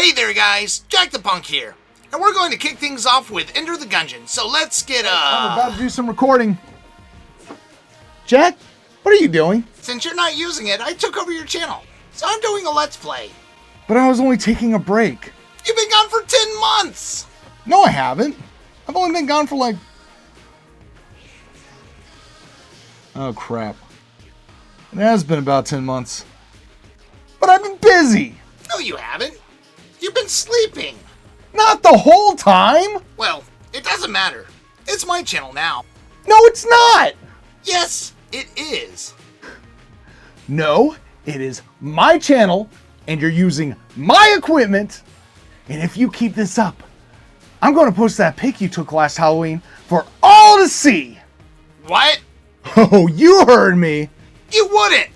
Hey there guys, Jack the Punk here, and we're going to kick things off with Enter the Gungeon, so let's get I'm about to do some recording. Jack, what are you doing? Since you're not using it, I took over your channel, so I'm doing a Let's Play. But I was only taking a break. You've been gone for 10 months! No, I haven't. I've only been gone for like... Oh, crap. It has been about 10 months. But I've been busy! No, you haven't. You've been sleeping. Not the whole time! Well, it doesn't matter. It's my channel now. No, it's not! Yes, it is. No, it is my channel, and you're using my equipment. And if you keep this up, I'm going to post that pic you took last Halloween for all to see. What? Oh, you heard me. You wouldn't.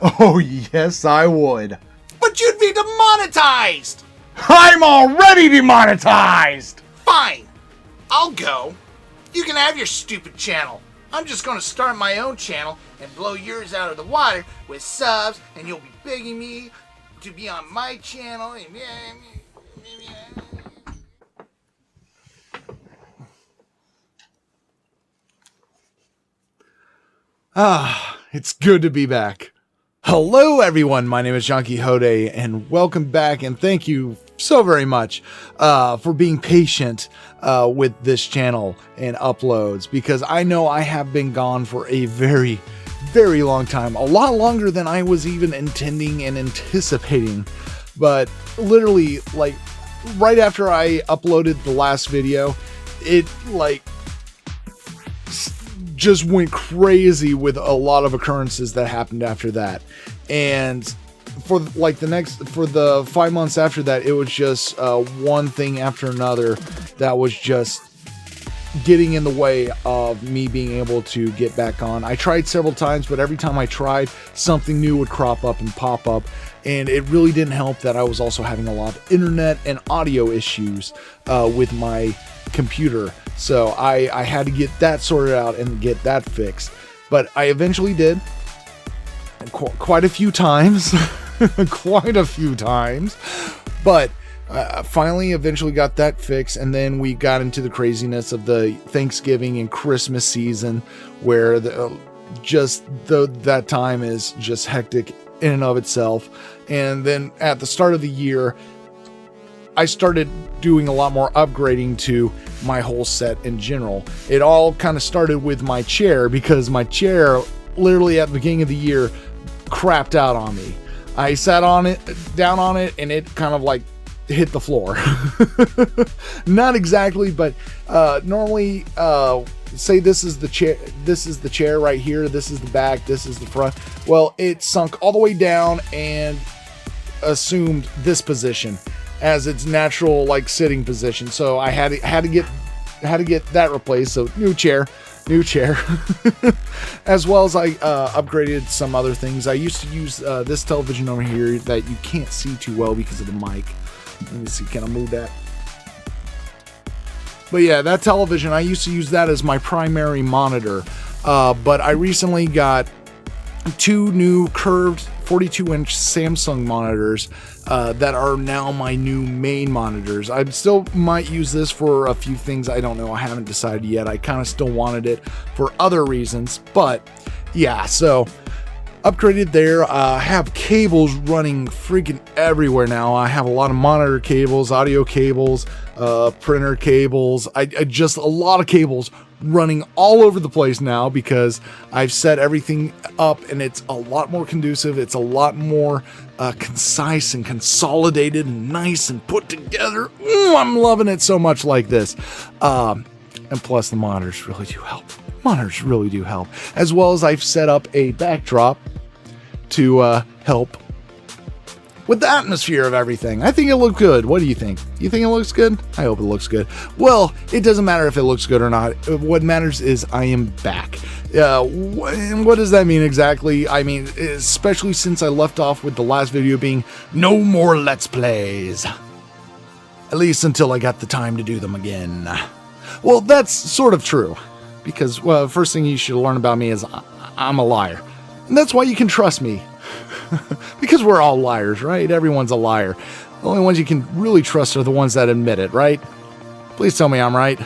Oh, yes, I would. But you'd be demonetized. I'm already demonetized. Fine. I'll go. You can have your stupid channel. I'm just going to start my own channel and blow yours out of the water with subs, and you'll be begging me to be on my channel. It's good to be back. Hello, everyone. My name is Johnquixote, and welcome back, and thank you so very much for being patient with this channel and uploads, because I know I have been gone for a very, very long time, a lot longer than I was even intending and anticipating. But literally, like, right after I uploaded the last video, it like just went crazy with a lot of occurrences that happened after that. And for like for the 5 months after that, it was just one thing after another that was just getting in the way of me being able to get back on. I tried several times, but every time I tried, something new would crop up and pop up. And it really didn't help that I was also having a lot of internet and audio issues with my computer. So I had to get that sorted out and get that fixed. But I eventually did. Quite a few times. Quite a few times. But finally, eventually got that fixed. And then we got into the craziness of the Thanksgiving and Christmas season, where that time is just hectic in and of itself. And then at the start of the year, I started doing a lot more upgrading to my whole set in general. It all kind of started with my chair, because my chair literally at the beginning of the year crapped out on me. I sat down on it, and it kind of like hit the floor. Not exactly, but normally say this is the chair right here, this is the back, this is the front. Well, it sunk all the way down and assumed this position as its natural like sitting position. So I had to get that replaced. So new chair. As well as I upgraded some other things. I used to use this television over here that you can't see too well because of the mic. Let me see, can I move that? But yeah, that television, I used to use that as my primary monitor. But I recently got two new curved 42-inch Samsung monitors that are now my new main monitors. I still might use this for a few things. I don't know. I haven't decided yet. I kind of still wanted it for other reasons. But yeah, so upgraded there. I have cables running freaking everywhere now. I have a lot of monitor cables, audio cables, printer cables. I just a lot of cables running all over the place now, because I've set everything up and it's a lot more conducive. It's a lot more concise and consolidated and nice and put together. I'm loving it so much like this. And plus the monitors really do help. As well as I've set up a backdrop to help with the atmosphere of everything. I think it looked good. What do you think? You think it looks good? I hope it looks good. Well, it doesn't matter if it looks good or not. What matters is I am back. And what does that mean exactly? I mean, especially since I left off with the last video being no more Let's Plays. At least until I got the time to do them again. Well, that's sort of true. Because, well, the first thing you should learn about me is I'm a liar. And that's why you can trust me. Because we're all liars, right? Everyone's a liar. The only ones you can really trust are the ones that admit it, right? Please tell me I'm right.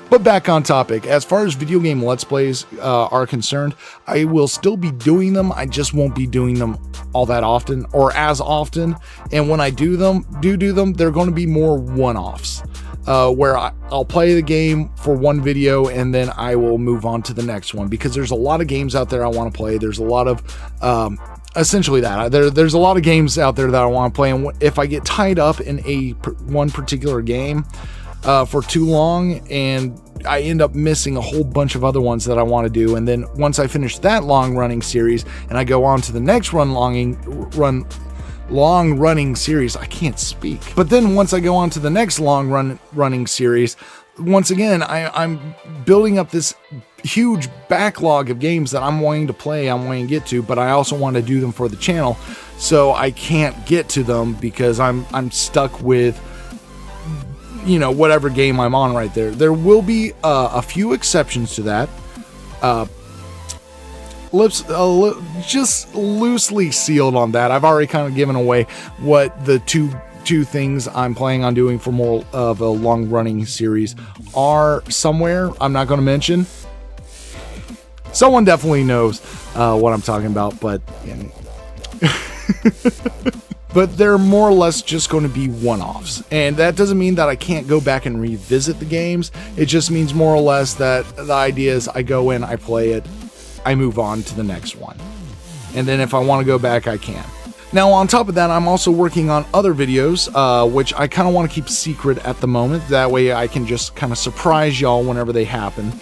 But back on topic, as far as video game Let's Plays are concerned, I will still be doing them. I just won't be doing them all that often or as often. And when I do them, they're going to be more one-offs. Where I'll play the game for one video and then I will move on to the next one, because there's a lot of games out there I want to play. There's a lot of, essentially that. There's a lot of games out there that I want to play, and if I get tied up in one particular game for too long, and I end up missing a whole bunch of other ones that I want to do, and then once I finish that long-running series and I go on to the next long-running series, I can't speak. But then once I go on to the next running series, once again, I'm building up this huge backlog of games that I'm wanting to play, I'm wanting to get to, but I also want to do them for the channel, so I can't get to them because I'm stuck with, you know, whatever game I'm on right there. There will be a few exceptions to that. Just loosely sealed on that. I've already kind of given away what the two things I'm planning on doing for more of a long-running series are somewhere. I'm not going to mention. Someone definitely knows what I'm talking about, but but they're more or less just going to be one-offs. And that doesn't mean that I can't go back and revisit the games. It just means more or less that the idea is I go in, I play it, I move on to the next one. And then if I want to go back, I can. Now, on top of that, I'm also working on other videos, which I kind of want to keep secret at the moment. That way I can just kind of surprise y'all whenever they happen.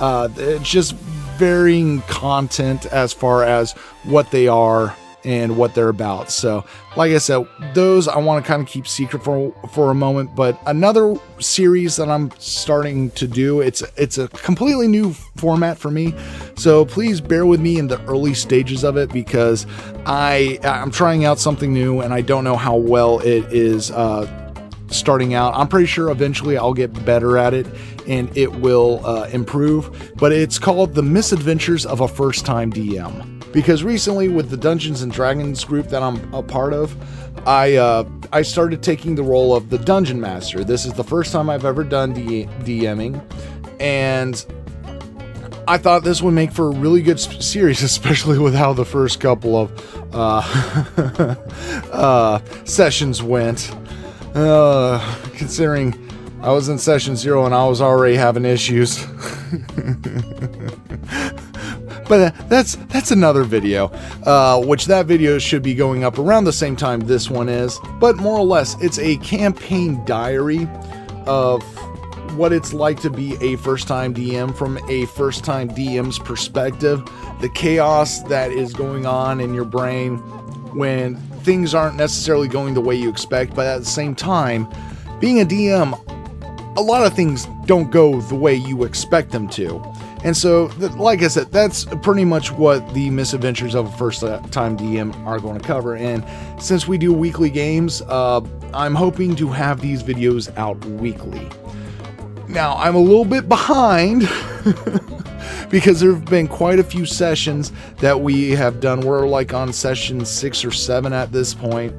It's just varying content as far as what they are and what they're about. So, like I said, those I want to kind of keep secret for a moment. But another series that I'm starting to do, it's a completely new format for me. So please bear with me in the early stages of it, because I'm trying out something new and I don't know how well it is starting out. I'm pretty sure eventually I'll get better at it and it will improve. But it's called The Misadventures of a First-Time DM. Because recently, with the Dungeons and Dragons group that I'm a part of, I started taking the role of the Dungeon Master. This is the first time I've ever done DMing, and I thought this would make for a really good series, especially with how the first couple of sessions went. Considering I was in session 0 and I was already having issues. But that's another video, which that video should be going up around the same time this one is. But more or less, it's a campaign diary of what it's like to be a first-time DM from a first-time DM's perspective. The chaos that is going on in your brain when things aren't necessarily going the way you expect. But at the same time, being a DM, a lot of things don't go the way you expect them to. And so, like I said, that's pretty much what the Misadventures of a First-Time DM are going to cover. And since we do weekly games, I'm hoping to have these videos out weekly. Now, I'm a little bit behind because there have been quite a few sessions that we have done. We're like on session 6 or 7 at this point.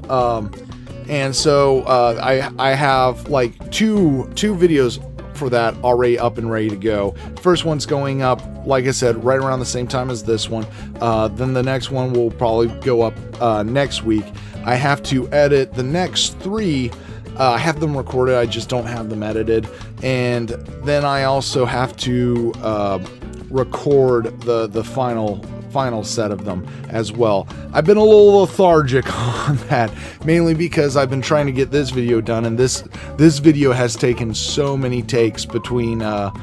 And so I have like two videos for that already up and ready to go. First one's going up, like I said, right around the same time as this one. Then the next one will probably go up next week. I have to edit the next 3. I have them recorded, I just don't have them edited. And then I also have to record the final set of them as well. I've been a little lethargic on that, mainly because I've been trying to get this video done, and this video has taken so many takes between the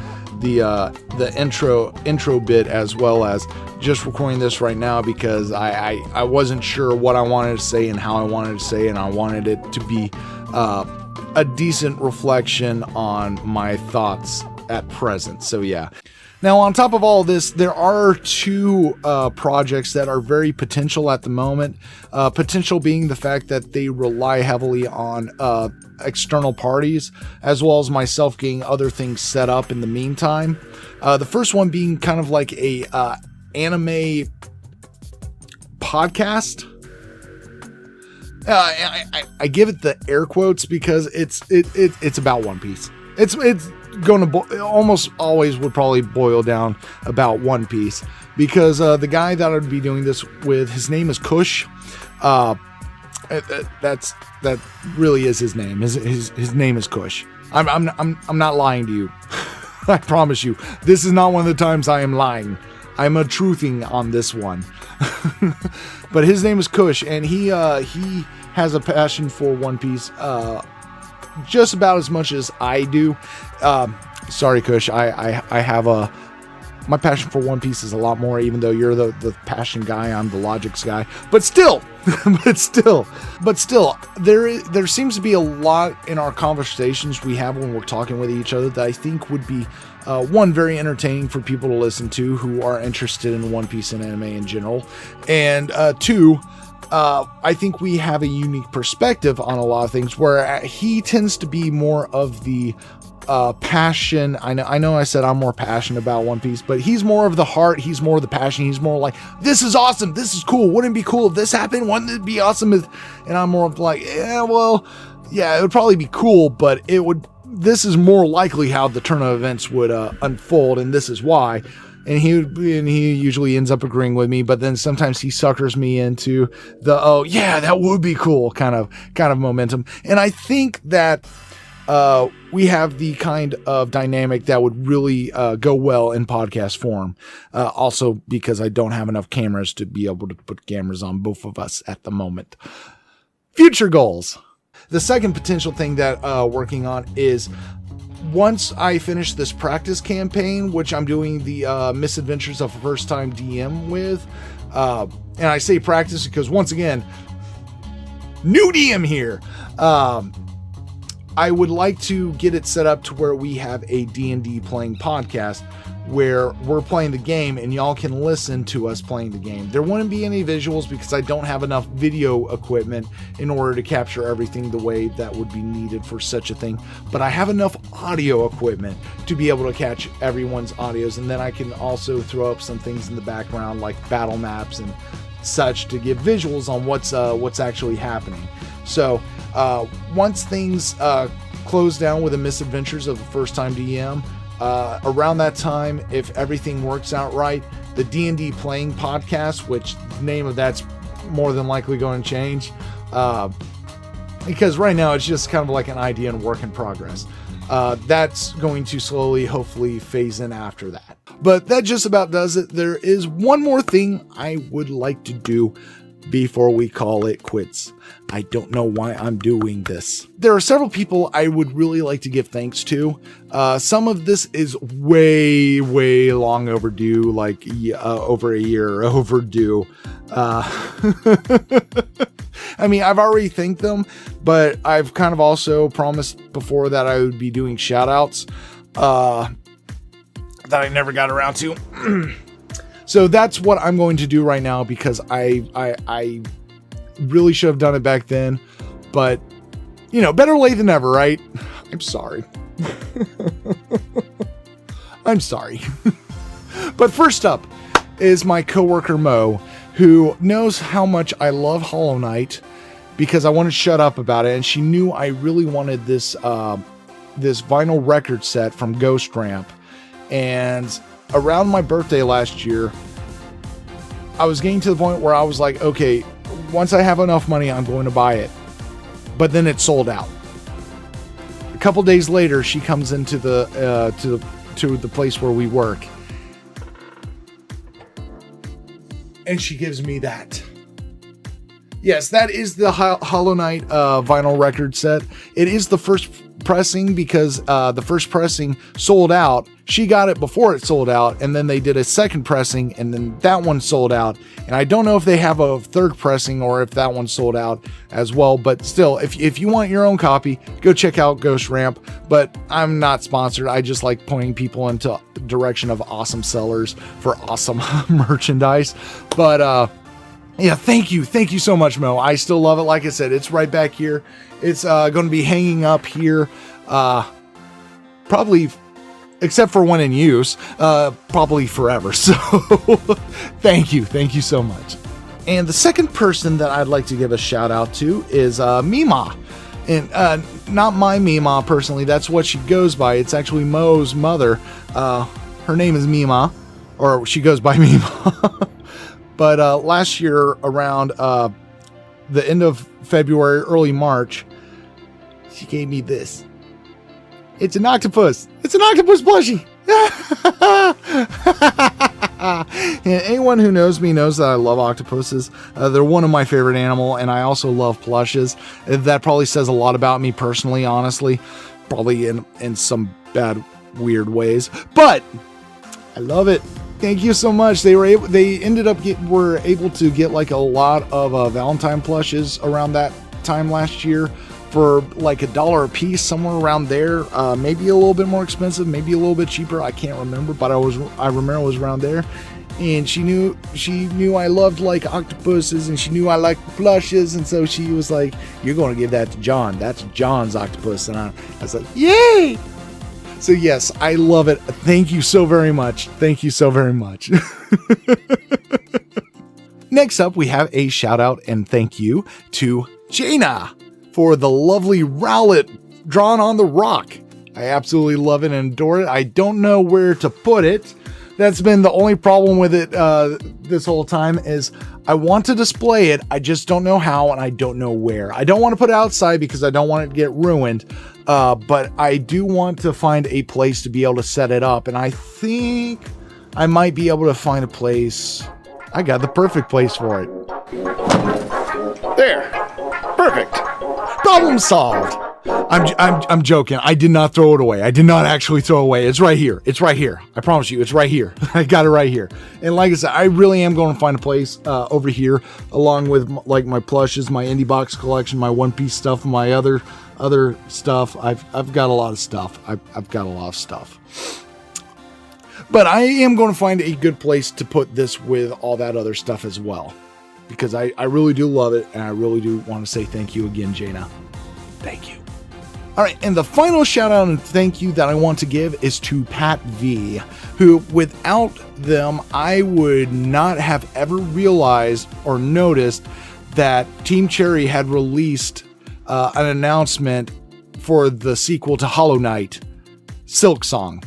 intro bit as well as just recording this right now, because I wasn't sure what I wanted to say and how I wanted to say, and I wanted it to be a decent reflection on my thoughts at present. So yeah. Now, on top of all this, there are 2 projects that are very potential at the moment. Potential being the fact that they rely heavily on external parties, as well as myself getting other things set up in the meantime. The first one being kind of like a anime podcast. I give it the air quotes because it's about One Piece. It's going to almost always would probably boil down about One Piece, because the guy that I would be doing this with, his name is Kush. That really is his name. His name is Kush. I'm not lying to you. I promise you. This is not one of the times I am lying. I'm a truthing on this one. But his name is Kush, and he has a passion for One Piece just about as much as I do. Sorry, Kush. I have my passion for One Piece is a lot more, even though you're the passion guy, I'm the logics guy. But still, there seems to be a lot in our conversations we have when we're talking with each other that I think would be, one, very entertaining for people to listen to who are interested in One Piece and anime in general. And two, I think we have a unique perspective on a lot of things, where he tends to be more of the passion. I know I said I'm more passionate about One Piece, but he's more of the heart. He's more of the passion. He's more like, this is awesome. This is cool. Wouldn't it be cool if this happened? Wouldn't it be awesome if, and I'm more of like, yeah, it would probably be cool, but this is more likely how the turn of events would unfold, and this is why. And he usually ends up agreeing with me, but then sometimes he suckers me into the, oh yeah, that would be cool kind of momentum. And I think that we have the kind of dynamic that would really go well in podcast form. Also because I don't have enough cameras to be able to put cameras on both of us at the moment. Future goals. The second potential thing that working on is, once I finish this practice campaign, which I'm doing the Misadventures of a First Time DM with, and I say practice because, once again, new DM here. I would like to get it set up to where we have a D&D playing podcast where we're playing the game and y'all can listen to us playing the game. There wouldn't be any visuals because I don't have enough video equipment in order to capture everything the way that would be needed for such a thing. But I have enough audio equipment to be able to catch everyone's audios, and then I can also throw up some things in the background like battle maps and such to give visuals on what's actually happening. So once things close down with the Misadventures of the First Time DM, around that time, if everything works out right, the D&D Playing Podcast, which the name of that's more than likely going to change, because right now it's just kind of like an idea and work in progress. That's going to slowly, hopefully, phase in after that. But that just about does it. There is one more thing I would like to do before we call it quits. I don't know why I'm doing this. There are several people I would really like to give thanks to. Some of this is way long overdue, like over a year overdue. I mean, I've already thanked them, but I've kind of also promised before that I would be doing shoutouts that I never got around to. So that's what I'm going to do right now, because I really should have done it back then, but better late than never, right? I'm sorry. I'm sorry. But first up is my coworker Mo, who knows how much I love Hollow Knight, because I wanted to shut up about it, and she knew I really wanted this this vinyl record set from Ghost Ramp. And around my birthday last year, I was getting to the point where I was like, okay, once I have enough money, I'm going to buy it. But then it sold out. A couple days later, she comes into the place where we work, and she gives me that. Yes, that is the Hollow Knight vinyl record set. It is the first pressing, because the first pressing sold out. She got it before it sold out, and then they did a second pressing, and then that one sold out. And I don't know if they have a third pressing or if that one sold out as well. But still, if you want your own copy, go check out Ghost Ramp. But I'm not sponsored. I just like pointing people into the direction of awesome sellers for awesome merchandise. But yeah, thank you so much, Mo. I still love it. Like I said, it's right back here. It's going to be hanging up here, probably, except for when in use, probably forever. So thank you so much. And the second person that I'd like to give a shout out to is Mima. And not my Mima personally, that's what she goes by. It's actually Mo's mother. Her name is Mima, or she goes by Mima. But last year, around the end of February, early March, she gave me this. It's an octopus. It's an octopus plushie. And anyone who knows me knows that I love octopuses. They're one of my favorite animal, and I also love plushes. That probably says a lot about me personally, honestly. Probably in some bad, weird ways. But I love it. Thank you so much. They were able to get like a lot of Valentine plushes around that time last year for like $1 a piece, somewhere around there. Maybe a little bit more expensive, maybe a little bit cheaper. I can't remember, but I remember it was around there. And she knew I loved like octopuses, and she knew I liked plushes, and so she was like, "You're going to give that to John. That's John's octopus." And I was like, "Yay!" So yes, I love it. Thank you so very much. Thank you so very much. Next up, we have a shout out and thank you to Jaina for the lovely Rowlett drawn on the rock. I absolutely love it and adore it. I don't know where to put it. That's been the only problem with it this whole time is I want to display it. I just don't know how, and I don't know where. I don't want to put it outside because I don't want it to get ruined. But I do want to find a place to be able to set it up. And I think I might be able to find a place. I got the perfect place for it. There. Perfect. Problem solved. I'm joking. I did not throw it away. I did not actually throw it away. It's right here. It's right here. I promise you, it's right here. I got it right here. And like I said, I really am going to find a place over here, along with like my plushes, my indie box collection, my One Piece stuff, my other stuff. I've got a lot of stuff. I've got a lot of stuff. But I am going to find a good place to put this with all that other stuff as well, because I really do love it, and I really do want to say thank you again, Jaina. Thank you. All right, and the final shout out and thank you that I want to give is to Pat V, who without them, I would not have ever realized or noticed that Team Cherry had released an announcement for the sequel to Hollow Knight, Silk Song.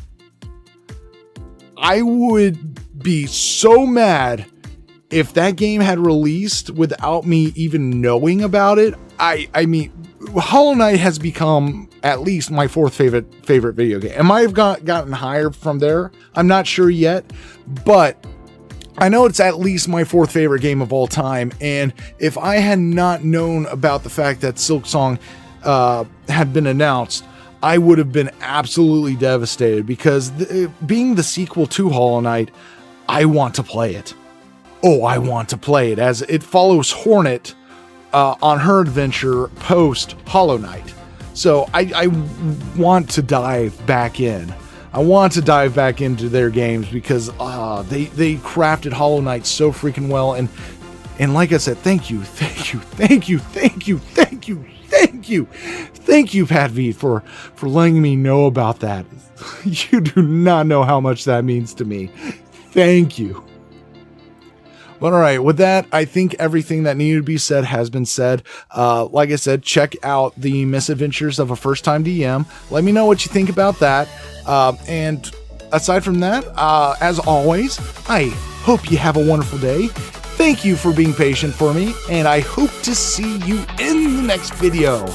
I would be so mad if that game had released without me even knowing about it. I mean, Hollow Knight has become at least my fourth favorite video game. It might have gotten higher from there. I'm not sure yet, but I know it's at least my fourth favorite game of all time. And if I had not known about the fact that Silk Song had been announced, I would have been absolutely devastated, because being the sequel to Hollow Knight, I want to play it. Oh, I want to play it, as it follows Hornet on her adventure post Hollow Knight. So I want to dive back in. I want to dive back into their games, because they crafted Hollow Knight so freaking well. And like I said, thank you, Pat V, for letting me know about that. You do not know how much that means to me. Thank you. But all right, with that, I think everything that needed to be said has been said. Like I said, check out the Misadventures of a First-Time DM. Let me know what you think about that. And aside from that, as always, I hope you have a wonderful day. Thank you for being patient for me, and I hope to see you in the next video.